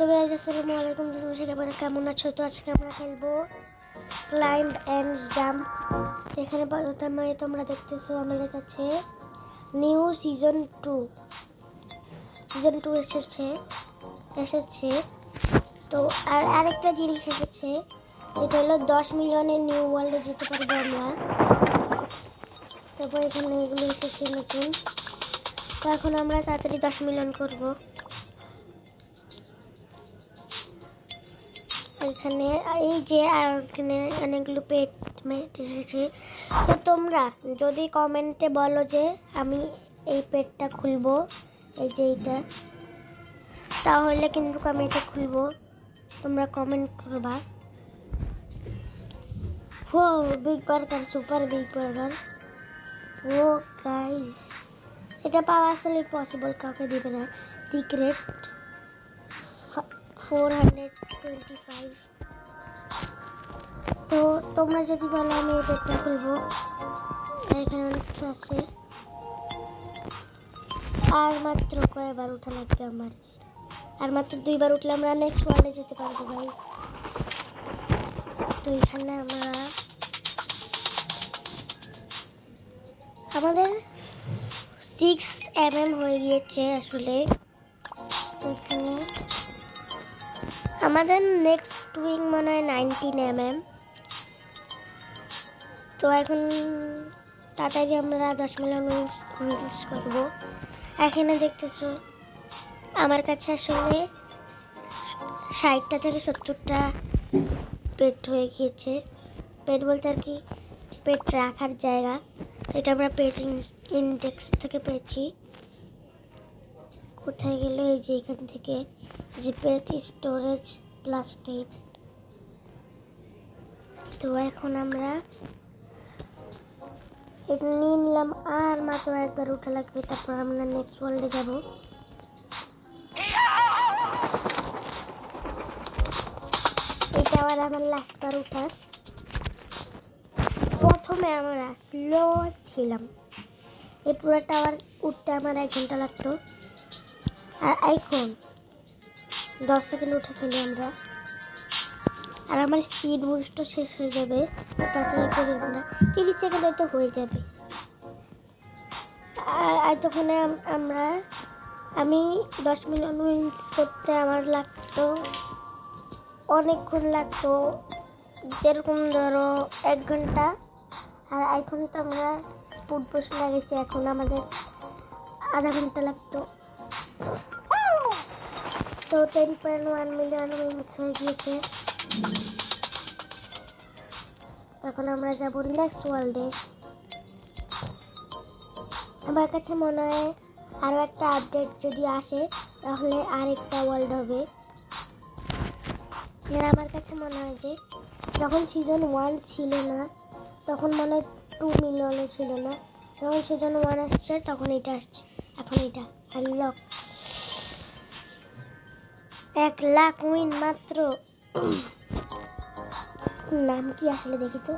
তো গাইস আসসালামু আলাইকুম, তোমরা কেমন আছো? তো আজকে আমরা খেলবো ক্লাইম্ব এন্ড জাম্প। এখানে প্রথমে তোমরা দেখতেছো আমাদের কাছে নিউ সিজন 2 এসেছে। তো আর আরেকটা জিনিস এসেছে, যেটা হলো 10 মিলিয়নের নিউ ওয়ার্ল্ডে যেতে পারবো আমরা। তারপর এখানে এগুলো এসেছে নতুন। তো এখন আমরা তাড়াতাড়ি 10 মিলিয়ন করবো। এখানে এই যে এখানে অনেকগুলো পেট এসেছে। তো তোমরা যদি কমেন্টে বলো যে আমি এই পেটটা খুলবো, এই যে এইটা, তাহলে কিন্তু আমি এটা খুলবো। তোমরা কমেন্ট করবা। Oh big burger, super big burger. Oh guys, এটা পাওয়া আসলে পসিবল, কাউকে দিবে না। সিক্রেট 425। তো তোমরা যদি বলো আমি এই পেটটা খুলবো। এখানে অনেক কিছু আছে। আর মাত্র কয়বার উঠা লাগবে আমার? আর মাত্র 2বার উঠলে আমরা নেক্সট ওয়ার্ল্ডে যেতে পারবো গাইস। তো এখানে আমাদের 6mm হয়ে গিয়েছে আসলে। তো এখানে আমাদের নেক্সট উইং মনে হয় 19mm। তো এখন তাড়াতাড়ি আমরা 10 মিলিয়ন উইংস করবো। এখানে দেখতেছো আমার কাছে আসলে 60টা থেকে 70টা পেট হয়ে গিয়েছে। পেট বলতে আর কি, পেট রাখার জায়গা। এটা আমরা পেট ইন্ডেক্স থেকে পেয়েছি। কোথায় গেল? এই যে এখান থেকে, যে পেট স্টোরেজ +8। তো এখন আমরা এটা নিয়ে নিলাম। আর মাত্র একবার উঠা লাগবে, তারপর আমরা নেক্সট ওয়ার্ল্ডে যাব। এটা আবার আমার লাস্টবার উঠা। প্রথমে আমরা স্লো ছিলাম, এই পুরো টাওয়ার উঠতে আমার 1 ঘন্টা লাগতো। আর এখন 10 সেকেন্ড উঠে ফেলি আমরা। আর আমার স্পিড বুস্টও শেষ হয়ে যাবে, তাড়াতাড়ি করে আমরা 30 সেকেন্ডে তো হয়ে যাবে। আর এতক্ষণে আমি 10 মিলিয়ন উইন্স করতে আমার লাগতো অনেকক্ষণ লাগতো, যেরকম ধরো 1 ঘন্টা। আর এখন তো আমরা স্পিড বুস্ট লাগাইছি, এখন আমাদের আধা ঘন্টা লাগতো। তো 10.1 মিলিয়ন উইন্স হয়ে গিয়েছে। তখন আমরা যাব নেক্সট ওয়ার্ল্ডে। আমার কাছে মনে হয় আরও একটা আপডেট যদি আসে, তাহলে আরেকটা ওয়ার্ল্ড হবে। আমার কাছে মনে হয় যে যখন সিজন 1 ছিল না, তখন মনে হয় 2 মিলিয়নও ছিল না। যখন সিজন 1 আসছে তখন এটা আসছে। এখন এটা আনলক 1 লাখ উইন মাত্র। নাম কি আসলে দেখি তো?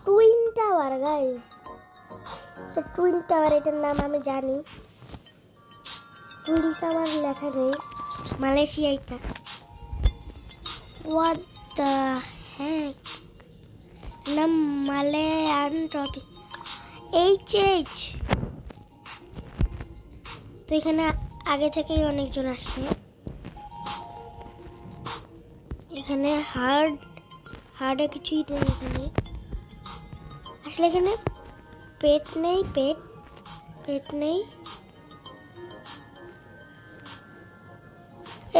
Twin tower guys. তো টুইন টাওয়ার, এটার নাম আমি জানি। টুইন টাওয়ার লেখা নেই, মালয়েশিয়া এটা। হোয়াট দ্য হেক, নাম মালয়ান টপিক এইচ। তো এখানে আগে থেকেই অনেকজন আসছে। এখানে হার্ডে কিছুই নেই। এখানে আসলে এখানে পেট নেই, পেট নেই।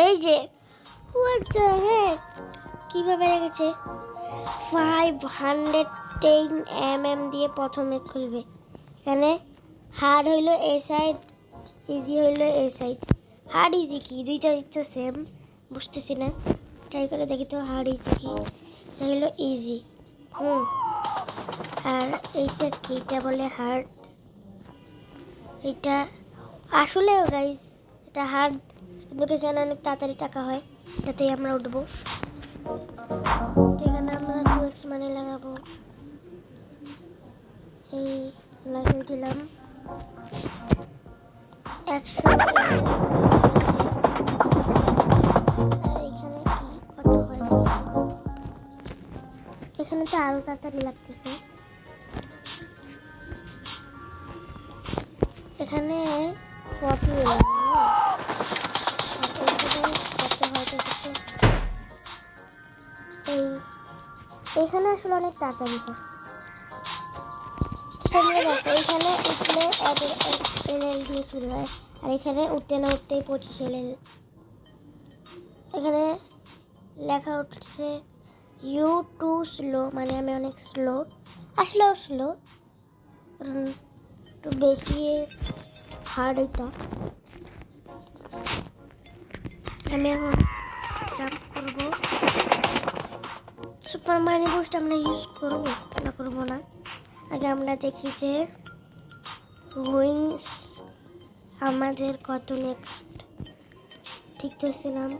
এই যে হোয়াট দ্য হেক, কিভাবে রেখেছে? 510mm দিয়ে প্রথমে খুলবে। এখানে হার্ড হইলো এ সাইড, ইজি হইলো এ সাইড। হার্ড ইজি কি, দুইটাই তো সেম, বুঝতেছি না। ট্রাই করে দেখি তো হার্ড ইজি কি। এটা হলো ইজি। আর এইটা কি? এটা বলে হার্ড। এটা আসলে গাইস এটা হার্ড, কিন্তু এখানে অনেক তাড়াতাড়ি টাকা হয়, এটাতেই আমরা উঠবো। এখানে আমরা 2x মানি লাগাবো। এই লাগিয়ে দিলাম 100। এখানে তো আরো তাড়াতাড়ি লাগতেছে। এখানে কপি এখানে আসলে অনেক তাড়াতাড়ি হয়। তোমরা দেখো এখানে উঠলে এলএল দিয়ে শুরু হয়, আর এখানে উঠতে না উঠতেই 25 এলএল। এখানে লেখা উঠছে ইউ টু স্লো, মানে আমি অনেক স্লো। আসলেও স্লো, একটু বেশি হার্ড এটা। আমি এখন জাম্প করবো। সুপার মানি বুস্ট আমরা ইউজ করবো না করবো না, আগে আমরা দেখি যে উইংস আমাদের কত নেক্সট ঠিকতেছিলাম।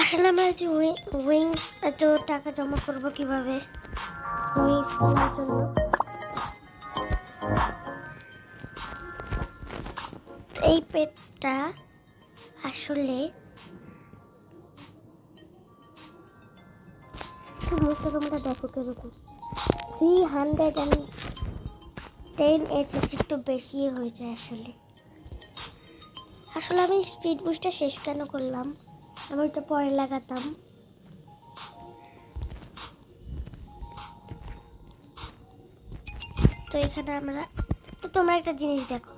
আসলে আমরা যে উইংস এত টাকা জমা করবো কিভাবে উইংস কেনার জন্য। এই পেটটা আসলে তোমরা দেখো কিরকম 310 একটু বেশি হয়ে যায়। আসলে আমি স্পিড বুস্টটা শেষ কেন করলাম, আমি তো পরে লাগাতাম। তো এখানে আমরা তো তোমরা একটা জিনিস দেখো,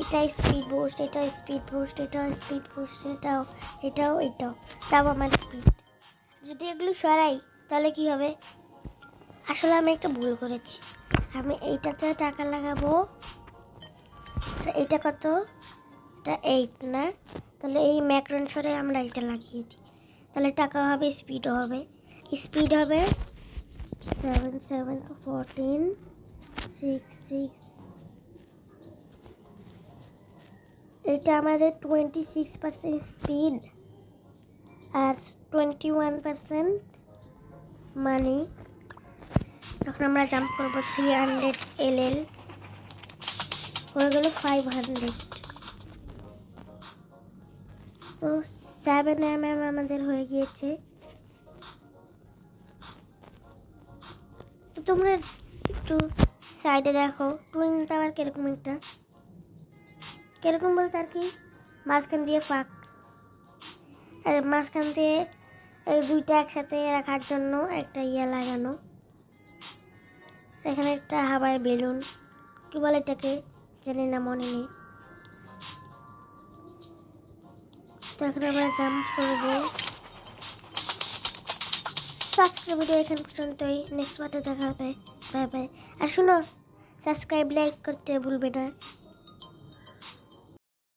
এটা স্পিড বুস্ট, এটা স্পিড বুস্ট, এটা স্পিড বুস্ট, এটাও তাও আমার স্পিড। যদি এগুলো সরাই তাহলে কি হবে? আসলে আমি একটা ভুল করেছি। আমি এইটাতে টাকা লাগাবো, এটা কত, এটা 8 না, তাহলে এই ম্যাক্রন সরে আমরা এটা লাগিয়ে দিই, তাহলে টাকা হবে, স্পিডও হবে। স্পিড হবে 7 7 14 6 6। এটা আমাদের 26% স্পিড আর 21% মানি। যখন আমরা জাম্প করবো 300 এলএল হয়ে গেল 500। তো 7 mm আমাদের হয়ে গিয়েছে। তো তোমরা একটু সাইডে দেখো টুইন টাওয়ার কিরকম, একটা কিরকম বলতে আর কি মাঝখান দিয়ে ফাঁক, আর মাঝখান দিয়ে এই দুইটা একসাথে রাখার জন্য একটা ইয়ে লাগানো। এখানে একটা হাওয়ায় বেলুন, কি বলে এটাকে জানি না, মনে নেই। তো এখন আমরা জাম্প করবো। আজকের ভিডিও এখান পর্যন্তই, নেক্সট পার্টে দেখা হবে। Bye bye. আর শুনো, সাবস্ক্রাইব লাইক করতে ভুলবে না।